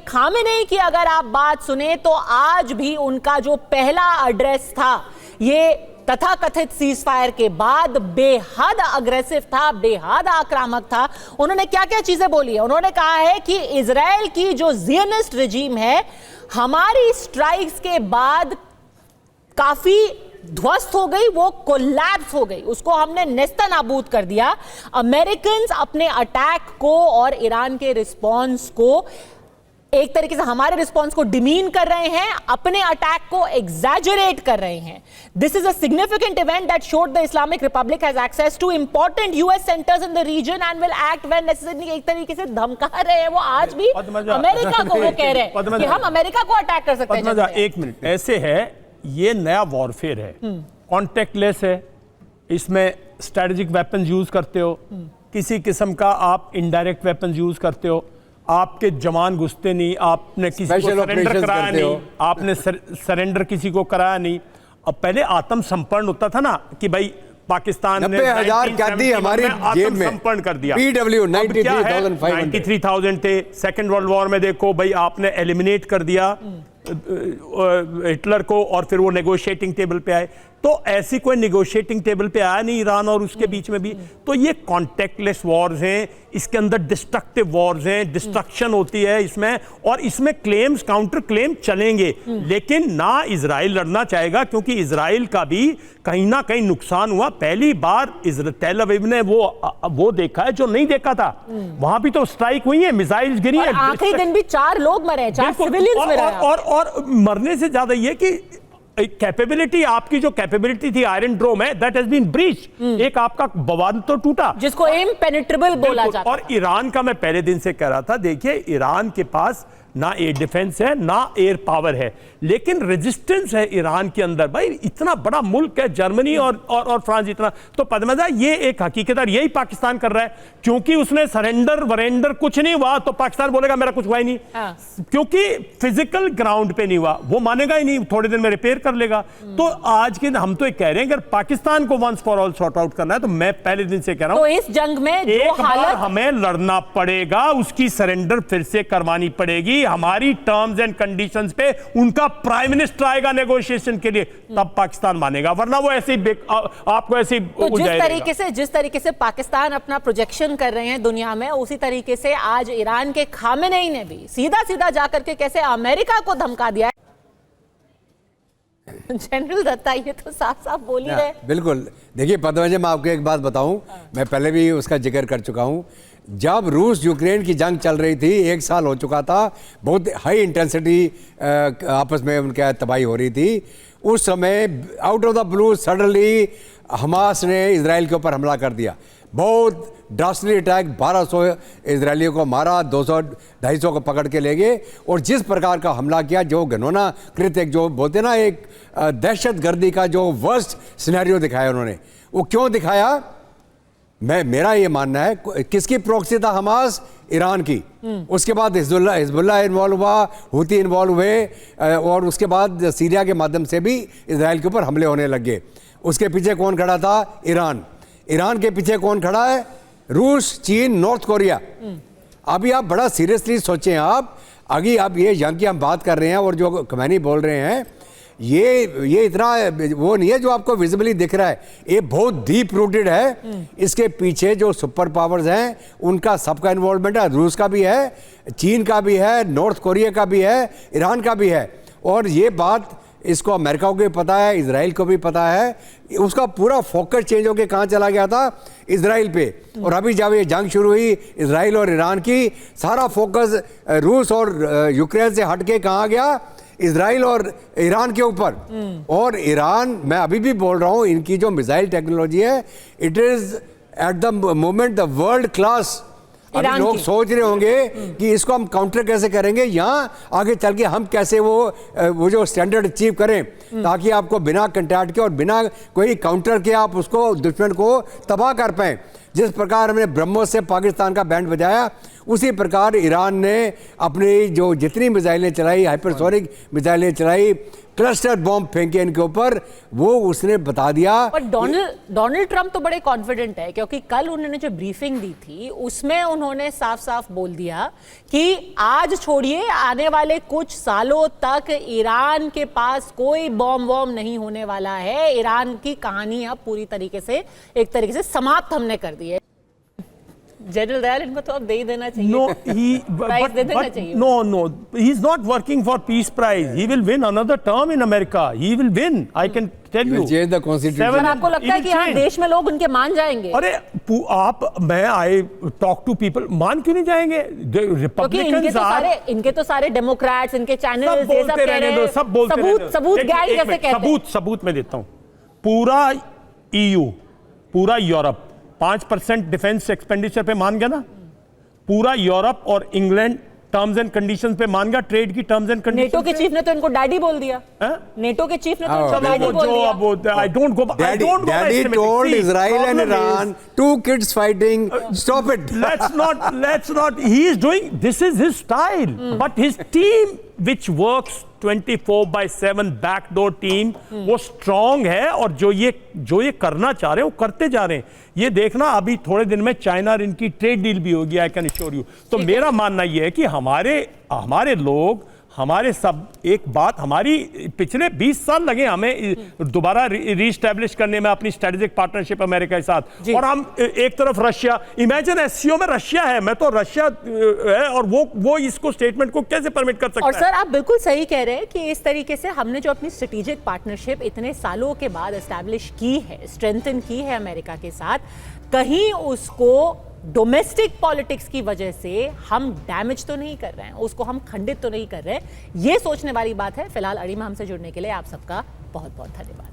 Khamenei की अगर आप बात सुने तो आज भी उनका जो पहला एड्रेस था ये तथाकथित सीज फायर के बाद बेहद अग्रेसिव था, बेहद आक्रामक था। उन्होंने क्या क्या चीजें बोली है? उन्होंने कहा है कि इजराइल की जो जियोनिस्ट रजीम है हमारी स्ट्राइक्स के बाद काफी ध्वस्त हो गई, वो कोलैप्स हो गई, उसको हमने नेस्तनाबूद कर दिया। अमेरिकन्स अपने अटैक को और ईरान के रिस्पॉन्स को एक तरीके से हमारे रिस्पॉन्स को डिमीन कर रहे हैं, अपने अटैक को एग्जैजरेट कर रहे हैं। This is a significant event that showed the Islamic republic has access to important US centres in the region and will act when necessary. एक तरीके से धमका रहे हैं वो आज भी अमेरिका को, वो कह रहे हैं कि हम अमेरिका को अटैक कर सकते हैं। एक मिनट, ऐसे है, ये नया वॉरफेयर है, कॉन्टेक्टलेस है, इसमें स्ट्रेटेजिक वेपन्स यूज करते हो, किसी किस्म का आप इनडायरेक्ट वेपन्स यूज करते हो, आपके जवान घुसते नहीं, आपने किसी को सरेंडर कराया नहीं, आपने सरेंडर किसी को कराया नहीं। अब पहले आत्मसमर्पण होता था ना कि भाई पाकिस्तान ने 90,000 कैदी हमारी जेब में आत्मसमर्पण कर दिया। PW 93,500 थे। सेकेंड वर्ल्ड वॉर में देखो भाई आपने एलिमिनेट कर दिया हिटलर को और फिर वो नेगोशिएटिंग टेबल पे आए। तो ऐसी कोई नेगोशिएटिंग टेबल पे आया नहीं ईरान और उसके बीच में भी। तो ये कॉन्टेक्टलेस वॉर्स हैं, इसके अंदर डिस्ट्रक्टिव वॉर्स हैं, डिस्ट्रक्शन होती है इसमें, और इसमें क्लेम्स काउंटर क्लेम चलेंगे, लेकिन ना इजराइल लड़ना चाहेगा क्योंकि इजराइल का भी कहीं ना कहीं नुकसान हुआ। पहली बार तेल अवीव ने वो देखा है जो नहीं देखा था। वहां भी तो स्ट्राइक हुई है, मिसाइल्स गिरी है, आखिरी दिन भी 4 लोग मरे, 4 सिविलियंस मरे। और मरने से ज्यादा ये कि कैपेबिलिटी, आपकी जो कैपेबिलिटी थी आयरन ड्रोम है, दैट हैज बीन ब्रीच। एक आपका बवाद तो टूटा जिसको इम्पेनिट्रेबल बोला जाता। और ईरान का मैं पहले दिन से कह रहा था, देखिए ईरान के पास ना एयर डिफेंस है ना एयर पावर है, लेकिन रेजिस्टेंस है ईरान के अंदर। भाई इतना बड़ा मुल्क है, जर्मनी और फ्रांस इतना। तो पद्मजा ये एक हकीकत है, यही पाकिस्तान कर रहा है, क्योंकि उसने सरेंडर वरेंडर कुछ नहीं हुआ तो पाकिस्तान बोलेगा मेरा कुछ हुआ ही नहीं। क्योंकि फिजिकल ग्राउंड पे नहीं हुआ, वो मानेगा ही नहीं, थोड़े दिन में रिपेयर कर लेगा। तो आज के हम तो एक कह रहे हैं, अगर पाकिस्तान को once for all sort out करना है तो मैं पहले दिन से कह रहा हूं, तो इस जंग में एक बार हमें लड़ना पड़ेगा, उसकी सरेंडर फिर से करवानी पड़ेगी। हमारी टर्म्स एंड कंडीशंस पे उनका प्राइम मिनिस्टर आएगा नेगोशिएशन के लिए, तब पाकिस्तान मानेगा, वरना वो ऐसे ही आपको ऐसे तो जिस तरीके से पाकिस्तान अपना प्रोजेक्शन कर रहे हैं दुनिया में, उसी तरीके से आज ईरान के खामेनेई ने भी सीधा सीधा जाकर के कैसे अमेरिका को धमका दिया है। जनरल दत्ता ये तो साफ साफ बोल ही रहे। बिल्कुल। देखिए पद्मजा, मैं आपको एक बात बताऊं, मैं पहले भी उसका जिक्र कर चुका हूं। जब रूस यूक्रेन की जंग चल रही थी, 1 साल हो चुका था, बहुत हाई इंटेंसिटी आपस में उनके तबाही हो रही थी, उस समय out of the blue suddenly Hamas ने इजराइल के ऊपर हमला कर दिया। बहुत ड्रास्टिक अटैक, 1200 इजरायलियों को मारा, 200-250 को पकड़ के ले गए। और जिस प्रकार का हमला किया, जो घिनौना कृत्य, जो बोलते ना एक दहशतगर्दी का जो वर्स्ट सिनेरियो दिखाया उन्होंने, वो क्यों दिखाया? मेरा ये मानना है, किसकी प्रॉक्सी था हमास? ईरान की। उसके बाद हिजबुल्लाह इन्वॉल्व हुआ, हुती इन्वॉल्व हुए, और उसके बाद सीरिया के माध्यम से भी इजराइल के ऊपर हमले होने लगे। उसके पीछे कौन खड़ा था? ईरान। ईरान के पीछे कौन खड़ा है? रूस, चीन, नॉर्थ कोरिया। अभी आप बड़ा सीरियसली सोचें, अभी आप ये जंग की हम बात कर रहे हैं और जो खमैनी बोल रहे हैं, ये इतना वो नहीं है जो आपको विजिबली दिख रहा है, ये बहुत डीप रूटेड है। इसके पीछे जो सुपर पावर्स हैं उनका सबका इन्वॉल्वमेंट है, रूस का भी है, चीन का भी है, नॉर्थ कोरिया का भी है, ईरान का भी है। और ये बात इसको अमेरिका को भी पता है, इजराइल को भी पता है। उसका पूरा फोकस चेंज होकर कहाँ चला गया था? इजराइल पे। और अभी जब ये जंग शुरू हुई इजराइल और ईरान की, सारा फोकस रूस और यूक्रेन से हट के कहाँ गया? इजराइल और ईरान के ऊपर। और ईरान, मैं अभी भी बोल रहा हूँ, इनकी जो मिसाइल टेक्नोलॉजी है, it is at the moment the world class. अभी लोग सोच रहे होंगे कि इसको हम काउंटर कैसे करेंगे, यहाँ आगे चल के हम कैसे वो जो स्टैंडर्ड अचीव करें, ताकि आपको बिना कंटैक्ट के और बिना कोई काउंटर के आप उसको दुश्मन को तबाह कर पाएं। जिस प्रकार हमने ब्रह्मोस से पाकिस्तान का बैंड बजाया, उसी प्रकार ईरान ने अपनी जो जितनी मिसाइलें चलाई, हाइपरसोनिक मिसाइलें चलाई, क्लस्टर बॉम्ब फेंके इनके ऊपर, वो उसने बता दिया। पर डोनाल्ड ट्रंप तो बड़े कॉन्फिडेंट है, क्योंकि कल उन्होंने जो ब्रीफिंग दी थी उसमें उन्होंने साफ साफ बोल दिया कि आज छोड़िए, आने वाले कुछ सालों तक ईरान के पास कोई बॉम्ब वॉम्ब नहीं होने वाला है। ईरान की कहानी अब पूरी तरीके से एक तरीके से समाप्त हमने कर दी है। जनरल दयाल, इनको तो अब दे ही देना चाहिए। No, प्राइज दे देना चाहिए। no, he's not working for peace prize. He will win another term in America. He will win. I can tell you. Change the constitution. पर आपको लगता है कि यहाँ देश में लोग उनके मान जाएंगे? अरे I talk to people, मान क्यों नहीं जाएंगे? क्योंकि इनके तो सारे डेमोक्रेट्स, इनके चैनल सब बोलते रहने दो, सब बोलते रहने दो। सबूत गाय जैसे कहते हैं। सबूत मैं देता हूं। पूरा EU, पूरा यूरोप 5% डिफेंस एक्सपेंडिचर पे मान गया ना। पूरा यूरोप और इंग्लैंड टर्म्स एंड कंडीशंस पे मान गया, ट्रेड की टर्म्स एंड कंडीशंस। नेटो के चीफ ने तो इनको डैडी बोल दिया। नेटो के चीफ ने तो इनको डैडी बोल दिया। I don't go. Daddy told Israel and Iran, 2 kids fighting, stop it. Let's not. He is doing. This is his style. But his team, which works 24/7 backdoor team, वो strong है, और जो ये करना चाह रहे हैं वो करते जा रहे हैं। ये देखना, अभी थोड़े दिन में चाइना और इनकी ट्रेड डील भी होगी, आई कैन एश्योर यू। तो मेरा मानना ये है कि हमारे लोग, हमारे सब, एक बात, हमारी पिछले 20 साल लगे हमें दोबारा रीस्टैब्लिश करने में अपनी स्ट्रेटेजिक पार्टनरशिप अमेरिका के साथ, और हम एक तरफ रशिया, इमेजिन एससीओ में रशिया है, मैं तो रशिया है, और वो इसको स्टेटमेंट को कैसे परमिट कर सकता है? और सर, आप बिल्कुल सही कह रहे हैं कि इस तरीके से हमने जो अपनी स्ट्रेटेजिक पार्टनरशिप इतने सालों के बाद एस्टैब्लिश की है, स्ट्रेंथन की है अमेरिका के साथ, कहीं उसको डोमेस्टिक पॉलिटिक्स की वजह से हम डैमेज तो नहीं कर रहे हैं, उसको हम खंडित तो नहीं कर रहे हैं। ये सोचने वाली बात है। फिलहाल अड़ी में हमसे जुड़ने के लिए आप सबका बहुत बहुत धन्यवाद।